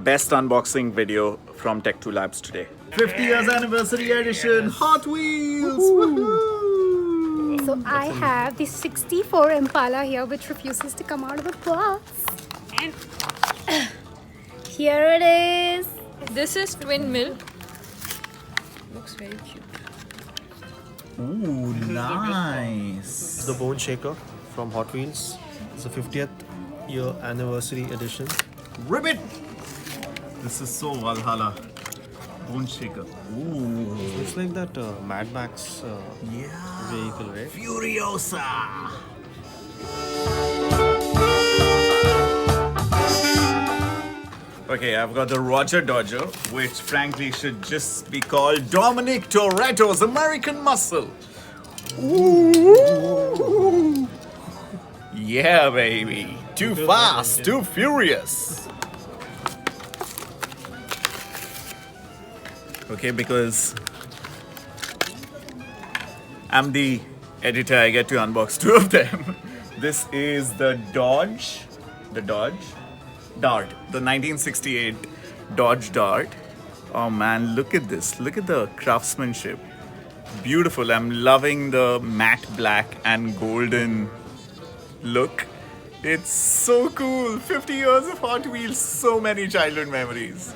best unboxing video from Tech2 Labs today. 50 years anniversary edition Hot Wheels! Woohoo! So I have the 64 Impala here which refuses to come out of the box. And here it is. This is twin milk. Looks very cute. Ooh, nice! The Bone Shaker from Hot Wheels. It's a 50th year anniversary edition. Ribbit! This is so Valhalla. Bone Shaker. Ooh. It's like that Mad Max Yeah. vehicle, right? Furiosa! Okay, I've got the Roger Dodger, which frankly should just be called Dominic Toretto's American Muscle. Ooh. Yeah, baby. Too fast, too furious. Okay, because I'm the editor, I get to unbox two of them. This is the Dart, the 1968 Dodge Dart. Oh man, look at this. Look at the craftsmanship. Beautiful. I'm loving the matte black and golden look. It's so cool. 50 years of Hot Wheels, so many childhood memories.